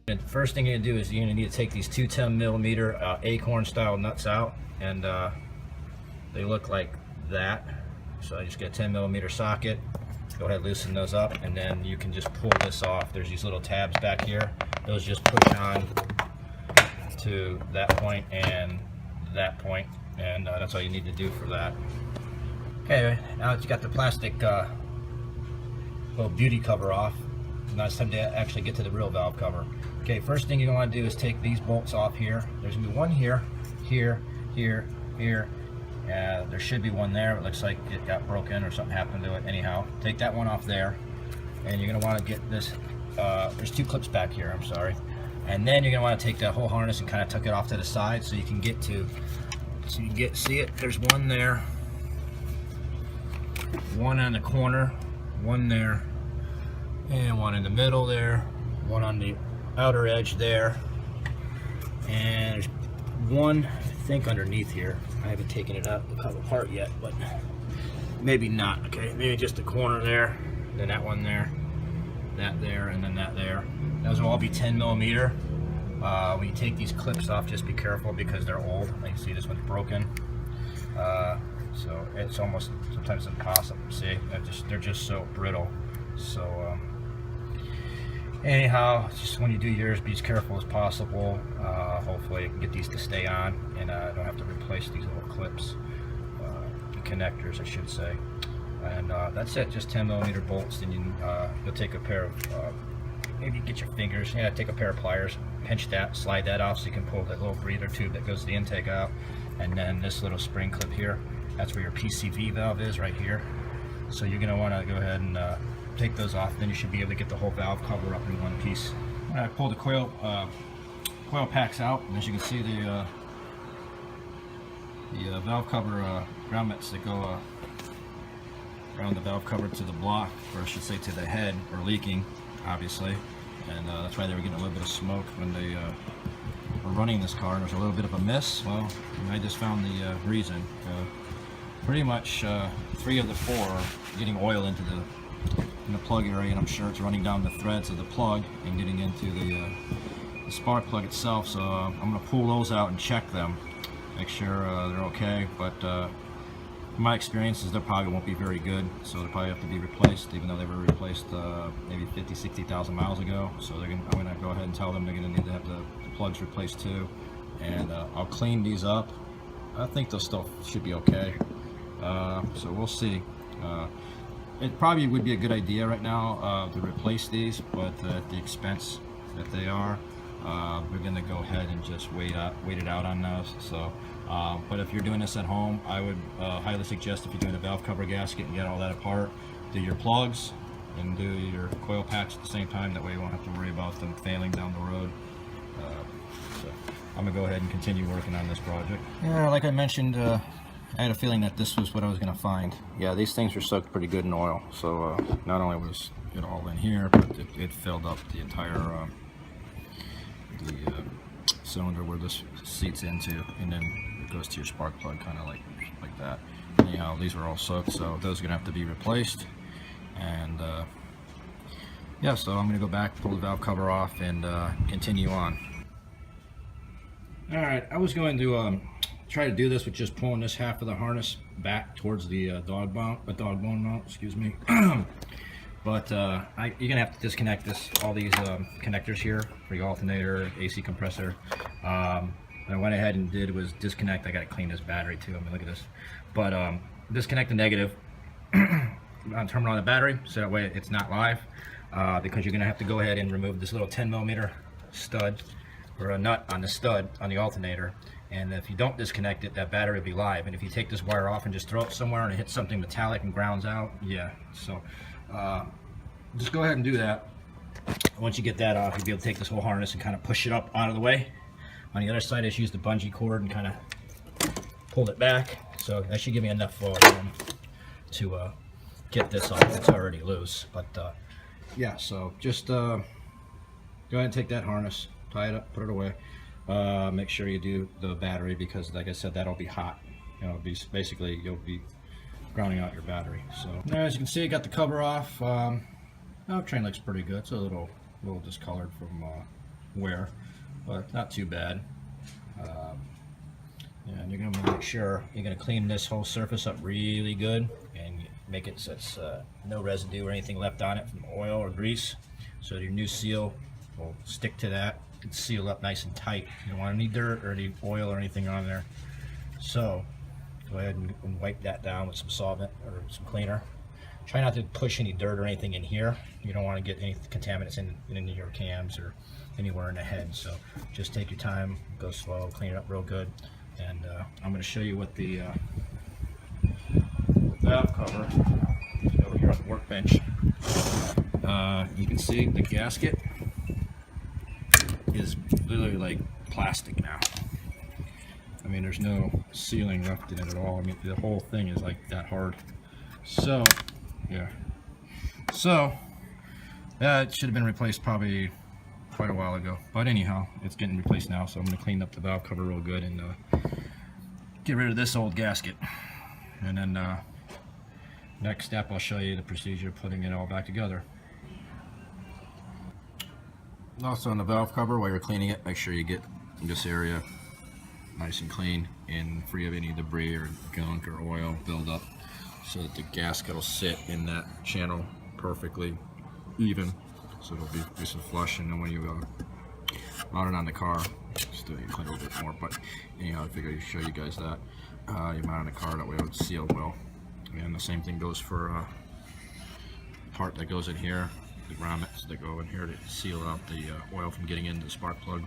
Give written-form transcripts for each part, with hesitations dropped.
And first thing you're gonna do is you're gonna need to take these two 10mm acorn style nuts out, and they look like that. So I just get a 10mm socket. Go ahead, loosen those up, and then you can just pull this off. There's these little tabs back here. Those just push on to that point and that point, and that's all you need to do for that. Okay, now that you got the plastic little beauty cover off, now it's time to actually get to the real valve cover. Okay, first thing you're going to do is take these bolts off here. There's going to be one here, here, here, here. There should be one there. It looks like it got broken or something happened to it. Anyhow, take that one off there, and you're going to want to get this. There's two clips back here, I'm sorry. And then you're going to want to take that whole harness and kind of tuck it off to the side so you can get to, so you can see it. There's one there, one on the corner, one there, and one in the middle there, one on the outer edge there, and there's one, I think, underneath here. I haven't taken it out apart yet, but maybe not. Okay, maybe just the corner there, then that one there, that there, and then that there. Those will all be 10mm. When you take these clips off, just be careful because they're old. Like you see, this one's broken. So it's almost sometimes impossible. See, they're just so brittle. So anyhow, just when you do yours, be as careful as possible. Hopefully you can get these to stay on, and don't have to replace these little clips, the connectors I should say. And that's it, just 10mm bolts. Then you'll take a pair of, maybe get your fingers, take a pair of pliers, pinch that, slide that off so you can pull that little breather tube that goes to the intake out. And then this little spring clip here, that's where your PCV valve is, right here. So you're going to want to go ahead and take those off, then you should be able to get the whole valve cover up in one piece. When I pull the coil packs out, and as you can see, the valve cover grommets that go around the valve cover to the block, or I should say to the head, are leaking, obviously, and that's why they were getting a little bit of smoke when they were running this car. And there's a little bit of a miss. Well, I just found the reason. Pretty much 3 of the 4 are getting oil into the plug area, and I'm sure it's running down the threads of the plug and getting into the spark plug itself. So I'm going to pull those out and check them, make sure they're okay. But my experience is they probably won't be very good, so they probably have to be replaced, even though they were replaced maybe 50,000-60,000 miles ago. So I'm going to go ahead and tell them they're going to need to have the plugs replaced too. And I'll clean these up. I think they'll still should be okay. So we'll see. It probably would be a good idea right now to replace these, but at the expense that they are, we're going to go ahead and just wait it out on those. So, but if you're doing this at home, I would highly suggest, if you're doing a valve cover gasket and get all that apart, do your plugs and do your coil packs at the same time. That way you won't have to worry about them failing down the road. So I'm going to go ahead and continue working on this project. Yeah, like I mentioned, I had a feeling that this was what I was going to find. Yeah, these things were soaked pretty good in oil. So not only was it all in here, but it filled up the entire cylinder where this seats into, and then it goes to your spark plug, kind of like that. Anyhow, these were all soaked, so those are going to have to be replaced. And yeah, so I'm going to go back, pull the valve cover off, and continue on. All right, I was going to try to do this with just pulling this half of the harness back towards the dog bone mount, excuse me. But you're gonna have to disconnect all these connectors here for your alternator, AC compressor. And I went ahead and did was disconnect. I got to clean this battery too. I mean, look at this. But disconnect the negative on terminal on the battery, so that way it's not live. Because you're gonna have to go ahead and remove this little 10mm stud, or a nut on the stud on the alternator. And if you don't disconnect it, that battery will be live. And if you take this wire off and just throw it somewhere and it hits something metallic and grounds out, yeah. So just go ahead and do that. Once you get that off, you'll be able to take this whole harness and kind of push it up out of the way. On the other side, I just used the bungee cord and kind of pulled it back. So that should give me enough room to get this off. It's already loose. But yeah, so just go ahead and take that harness, tie it up, put it away. Make sure you do the battery, because like I said, that'll be hot. You know, basically you'll be grounding out your battery. So now, as you can see, I got the cover off. The train looks pretty good. It's a little discolored from wear, but not too bad. And you're going to make sure you're going to clean this whole surface up really good and make it so it's no residue or anything left on it from oil or grease, so your new seal will stick to that and seal up nice and tight. You don't want any dirt or any oil or anything on there. So go ahead and wipe that down with some solvent or some cleaner. Try not to push any dirt or anything in here. You don't want to get any contaminants into your cams or anywhere in the head. So just take your time, go slow, clean it up real good. And I'm going to show you what the valve cover over here on the workbench. You can see the gasket is literally like plastic now. I mean, there's no sealing left in it at all. I mean, the whole thing is like that hard. So, yeah. So, it should have been replaced probably quite a while ago. But anyhow, it's getting replaced now, so I'm going to clean up the valve cover real good and get rid of this old gasket. And then next step, I'll show you the procedure of putting it all back together. Also on the valve cover, while you're cleaning it, make sure you get this area nice and clean and free of any debris or gunk or oil buildup, so that the gasket will sit in that channel perfectly even, so it'll be nice and flush. And then when you mount it on the car, still you clean a little bit more, but anyhow, I figured I'd show you guys that. You mount on the car, that way it would seal well. And the same thing goes for part that goes in here, the grommets that go in here to seal out the oil from getting into the spark plug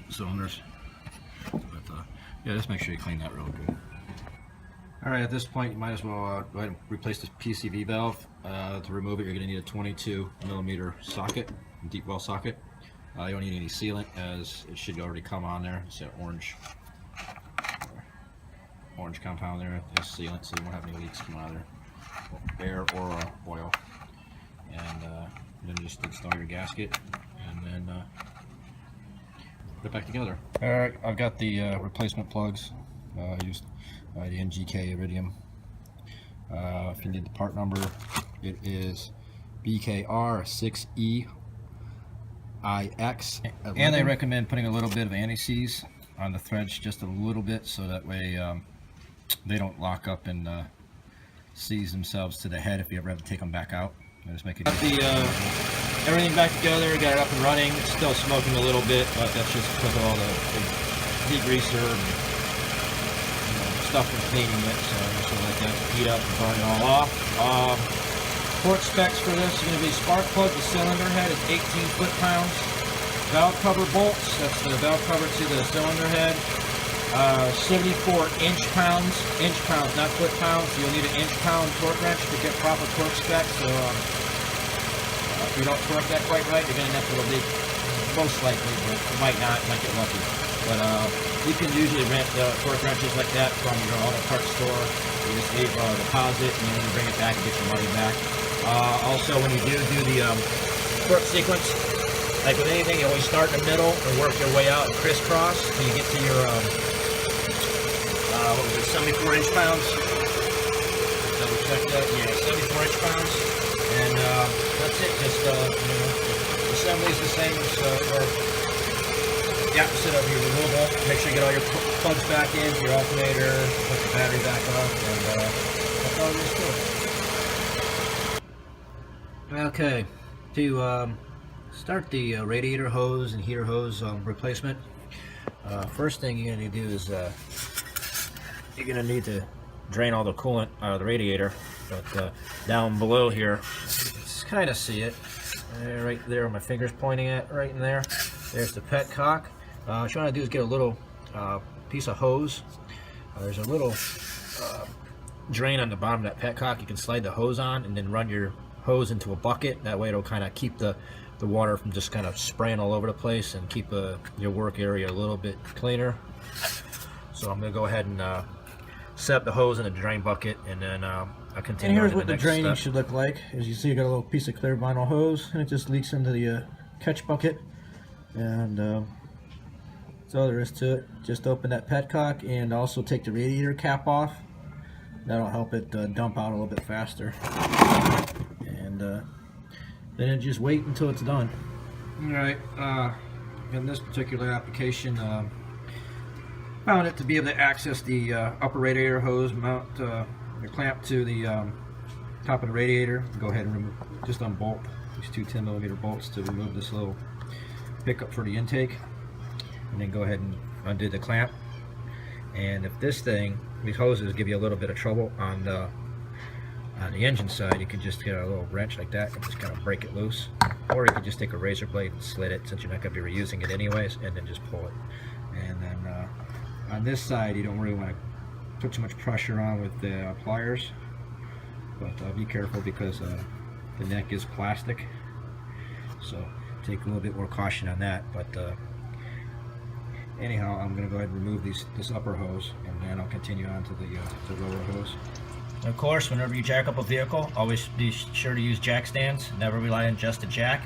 cylinders. But yeah, just make sure you clean that real good. Alright, at this point you might as well go ahead and replace this PCV valve. To remove it, you're going to need a 22mm socket, deep well socket. You don't need any sealant, as it should already come on there. It's that orange compound there, it's sealant, so you won't have any leaks coming out of there, air or oil. And then just install your gasket and then put it back together. Alright, I've got the replacement plugs. I used the NGK Iridium. If you need the part number, it is BKR6EIX. And they recommend putting a little bit of anti-seize on the threads, just a little bit, so that way they don't lock up and seize themselves to the head if you ever have to take them back out. Just make it. Got the everything back together, got it up and running. It's still smoking a little bit, but that's just because of all the degreaser and stuff from cleaning it. So I'm just gonna let that heat up and burn it all off. Torque specs for this are going to be spark plug. The cylinder head is 18 foot-pounds. Valve cover bolts, that's the valve cover to the cylinder head, 74 inch-pounds, not foot-pounds. You'll need an inch-pound torque wrench to get proper torque specs. So if you don't torque that quite right, you're going to have to leak, most likely, but you might not, might get lucky. But you can usually rent torque wrenches like that from your auto parts store. You just leave a deposit, and then you bring it back and get your money back. Also, when you do the torque sequence, like with anything, you always start in the middle and work your way out and crisscross till you get to your, what was it, 74 inch-pounds? Double check that, yeah, 74 inch-pounds. And that's it, just, the assembly's the same as, or the opposite of your removal. Make sure you get all your plugs back in, your alternator, put the battery back up, and that's all there is to it. Okay, to start the radiator hose and heater hose replacement, first thing you're going to do is you're going to need to drain all the coolant out of the radiator. But down below here, just kind of see it right there where my finger's pointing at, right in there. There's the petcock. What you want to do is get a little piece of hose. There's a little drain on the bottom of that petcock. You can slide the hose on and then run your hose into a bucket. That way it'll kind of keep the water from just kind of spraying all over the place and keep your work area a little bit cleaner. So I'm going to go ahead and set up the hose in a drain bucket, and then I'll continue. And here's what the draining should look like. As you see, you got a little piece of clear vinyl hose, and it just leaks into the catch bucket. And that's all there is to it. Just open that petcock and also take the radiator cap off. That'll help it dump out a little bit faster. And then just wait until it's done. Alright, in this particular application, found it to be able to access the upper radiator hose, mount the clamp to the top of the radiator. Go ahead and remove, just unbolt these two 10mm bolts to remove this little pickup for the intake, and then go ahead and undo the clamp. And if this thing, these hoses give you a little bit of trouble on the engine side, you can just get a little wrench like that and just kind of break it loose, or you can just take a razor blade and slit it, since you're not going to be reusing it anyways, and then just pull it. And then on this side, you don't really want to put too much pressure on with the pliers, but be careful because the neck is plastic, so take a little bit more caution on that. But anyhow, I'm going to go ahead and remove this upper hose, and then I'll continue on to the lower hose. And of course, whenever you jack up a vehicle, always be sure to use jack stands. Never rely on just a jack.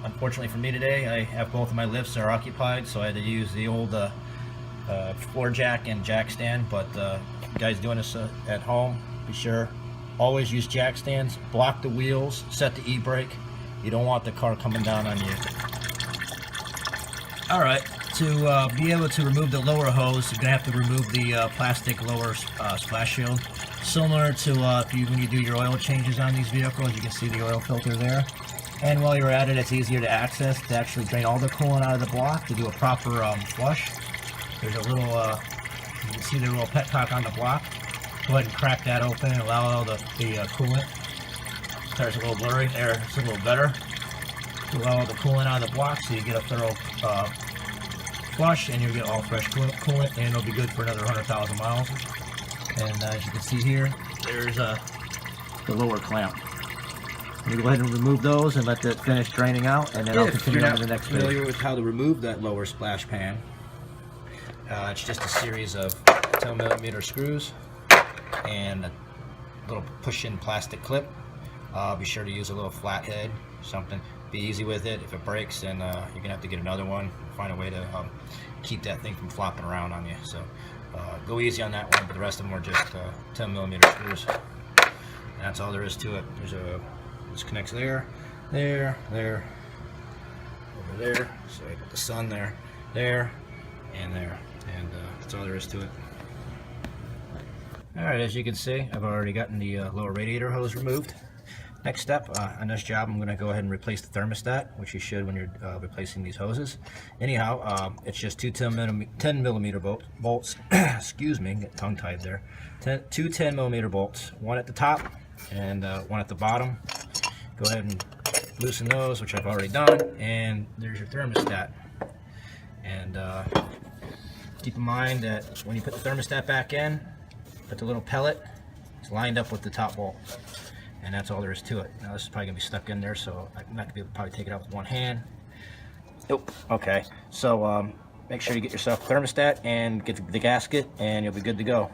Unfortunately for me today, I have both of my lifts are occupied, so I had to use the old floor jack and jack stand. But you guys doing this at home, be sure always use jack stands. Block the wheels, set the e-brake. You don't want the car coming down on you. Alright, to be able to remove the lower hose, you're going to have to remove the plastic lower splash shield. Similar to when you do your oil changes on these vehicles, you can see the oil filter there. And while you're at it, it's easier to access to actually drain all the coolant out of the block to do a proper flush. There's a little, you can see the little petcock on the block. Go ahead and crack that open and allow all the coolant. There's a little blurry there, it's a little better. To allow all the coolant out of the block so you get a thorough flush, and you'll get all fresh coolant, and it'll be good for another 100,000 miles. And as you can see here, there's the lower clamp. I'm going to go ahead and remove those and let that finish draining out, and then I'll continue on to the next video. If you're not familiar with how to remove that lower splash pan, it's just a series of 10mm screws and a little push-in plastic clip. Be sure to use a little flathead, something. Be easy with it. If it breaks, then you're going to have to get another one. Find a way to keep that thing from flopping around on you. So go easy on that one, but the rest of them are just 10mm screws. And that's all there is to it. This connects there, over there. So I got the sun there, and there. And that's all there is to it. Alright, as you can see, I've already gotten the lower radiator hose removed. Next step on this job, I'm going to go ahead and replace the thermostat, which you should when you're replacing these hoses. Anyhow, it's just two 10mm bolts. Excuse me, get tongue-tied there. Two 10mm bolts, one at the top and one at the bottom. Go ahead and loosen those, which I've already done, and there's your thermostat. And keep in mind that when you put the thermostat back in, put the little pellet, it's lined up with the top bolt. And that's all there is to it. Now this is probably going to be stuck in there, so I'm not going to be able to probably take it out with one hand. Nope. Okay. So make sure you get yourself a thermostat and get the gasket, and you'll be good to go.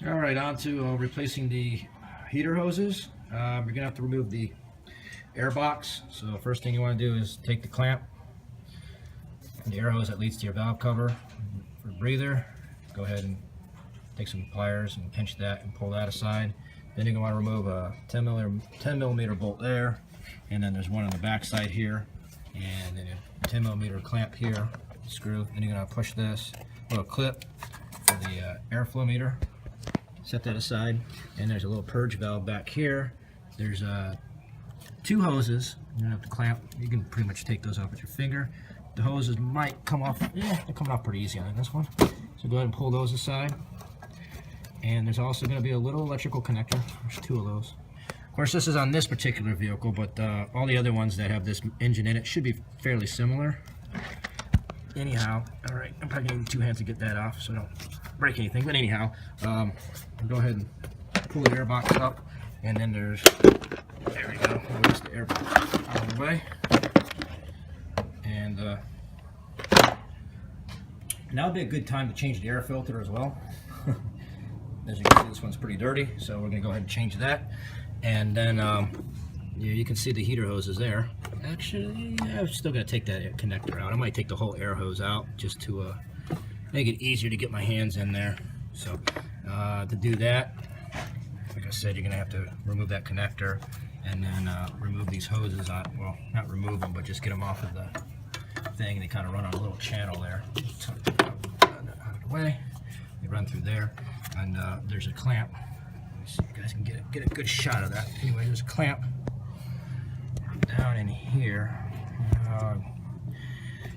Alright, on to replacing the heater hoses. You're going to have to remove the air box. So first thing you want to do is take the clamp, and the air hose that leads to your valve cover for the breather. Go ahead and take some pliers and pinch that and pull that aside. Then you're going to want to remove a 10mm bolt there, and then there's one on the back side here, and then a 10mm clamp here, screw. Then you're going to push this little clip for the airflow meter. Set that aside, and there's a little purge valve back here. There's two hoses. You're going to have to clamp. You can pretty much take those off with your finger. The hoses might come off. Yeah, they're coming off pretty easy on this one. So go ahead and pull those aside. And there's also going to be a little electrical connector. There's two of those. Of course, this is on this particular vehicle, but all the other ones that have this engine in it should be fairly similar. Anyhow, all right, I'm probably going to need two hands to get that off so I don't break anything. But anyhow, go ahead and pull the air box up, and then there we go. Release the air box out of the way. And now would be a good time to change the air filter as well. As you can see, this one's pretty dirty, so we're going to go ahead and change that. And then you can see the heater hoses there. Actually, I'm still going to take that connector out. I might take the whole air hose out just to make it easier to get my hands in there. So to do that, like I said, you're going to have to remove that connector and then remove these hoses on, well, not remove them, but just get them off of the thing. They kind of run on a little channel there. Out of the way. They run through there, and there's a clamp. Let me see if you guys can get a good shot of that. Anyway, there's a clamp down in here.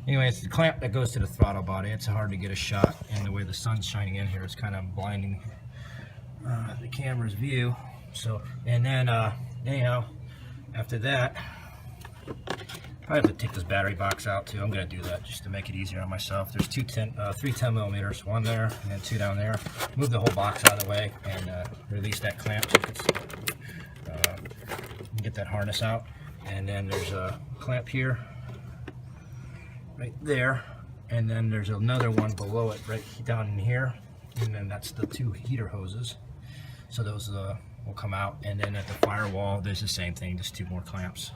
Anyway, it's the clamp that goes to the throttle body. It's hard to get a shot, and the way the sun's shining in here, it's kind of blinding the camera's view. So, and then anyhow, after that, probably have to take this battery box out too. I'm gonna do that just to make it easier on myself. There's three 10 millimeters, one there and then two down there. Move the whole box out of the way and release that clamp so you can get that harness out. And then there's a clamp here, right there, and then there's another one below it right down in here, and then that's the two heater hoses. So those will come out, and then at the firewall there's the same thing, just two more clamps.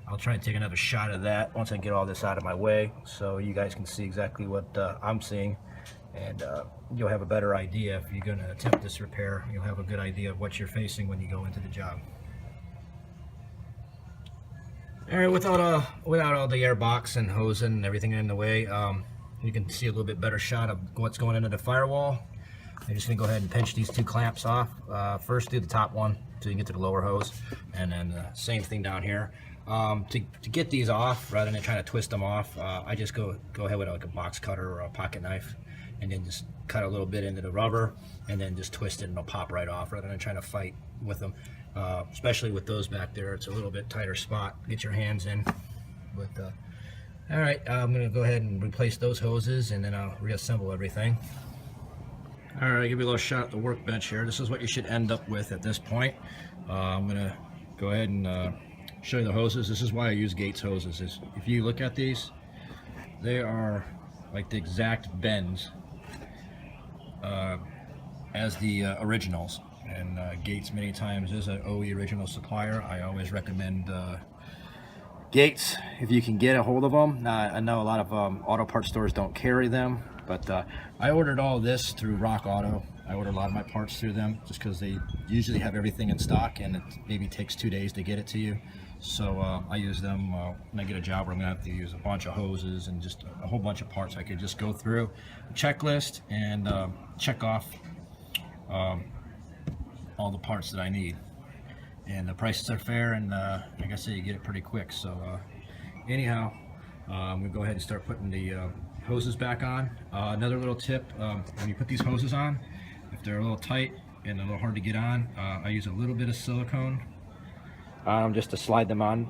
I'll try and take another shot of that once I get all this out of my way so you guys can see exactly what I'm seeing, and you'll have a better idea. If you're going to attempt this repair, you'll have a good idea of what you're facing when you go into the job. Alright, without all the air box and hosing and everything in the way, you can see a little bit better shot of what's going into the firewall. I'm just going to go ahead and pinch these two clamps off. First do the top one so you can get to the lower hose, and then the same thing down here. To get these off, rather than trying to twist them off, I just go ahead with like a box cutter or a pocket knife, and then just cut a little bit into the rubber, and then just twist it and it'll pop right off, rather than trying to fight with them. Especially with those back there, it's a little bit tighter spot. Get your hands in. But all right, I'm gonna go ahead and replace those hoses, and then I'll reassemble everything. All right, give you a little shot at the workbench here. This is what you should end up with at this point. I'm gonna go ahead and show you the hoses. This is why I use Gates hoses. If you look at these, they are like the exact bends as the originals. And Gates many times is an OE original supplier. I always recommend Gates if you can get a hold of them. Now, I know a lot of auto parts stores don't carry them, but I ordered all this through Rock Auto. I order a lot of my parts through them just because they usually have everything in stock, and it maybe takes 2 days to get it to you. So I use them when I get a job where I'm gonna have to use a bunch of hoses and just a whole bunch of parts. I could just go through a checklist and check off all the parts that I need, and the prices are fair, and like I say, you get it pretty quick. So anyhow, I'm gonna go ahead and start putting the hoses back on. Another little tip, when you put these hoses on, if they're a little tight and a little hard to get on, I use a little bit of silicone just to slide them on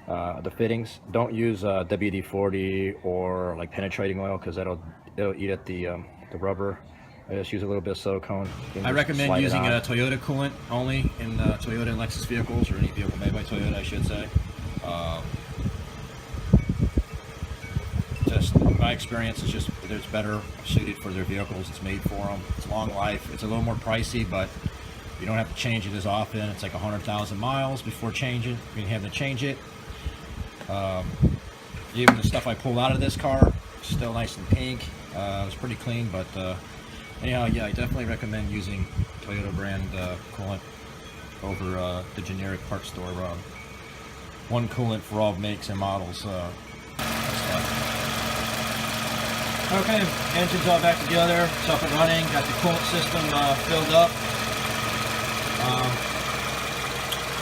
the fittings. Don't use WD-40 or like penetrating oil, because it'll eat at the rubber. I just use a little bit of silicone. I recommend using a Toyota Coolant only in Toyota and Lexus vehicles, or any vehicle made by Toyota, I should say. Just my experience is just it's better suited for their vehicles. It's made for them. It's long life. It's a little more pricey, but you don't have to change it as often. It's like 100,000 miles before changing. You have to change it. Even the stuff I pulled out of this car, still nice and pink. It was pretty clean, but anyhow, yeah, I definitely recommend using Toyota brand coolant over the generic parts store. One coolant for all makes and models. Okay, engine's all back together. It's up and running. Got the coolant system filled up.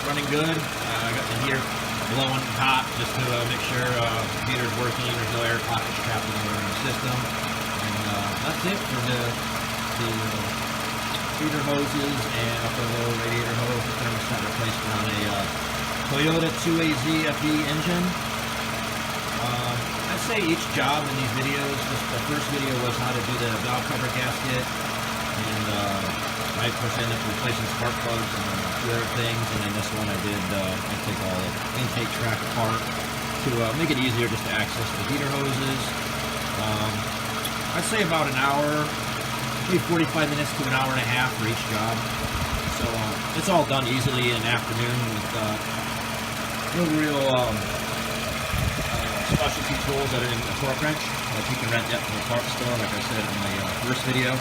Running good. I got the heater blowing hot just to make sure the heater's working. There's no air pockets trapped anywhere in the system. And that's it for the heater hoses and upper low radiator hose. Thermostat replacement on a Toyota 2AZ FE engine. I'd say each job in these videos, the first video was how to do the valve cover gasket, and I of course ended up replacing spark plugs and a few other things, and then this one I take all the intake track apart to make it easier just to access the heater hoses. I'd say about an hour, maybe 45 minutes to an hour and a half for each job. So it's all done easily in an afternoon with no real specialty tools other than a torque wrench. You can rent that from the parts store, like I said in my first video.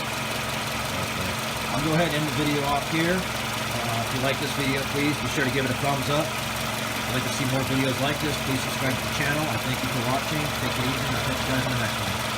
I'll go ahead and end the video off here. If you like this video, please be sure to give it a thumbs up. If you'd like to see more videos like this, please subscribe to the channel. I thank you for watching. Take it easy, and I'll catch you guys in the next one.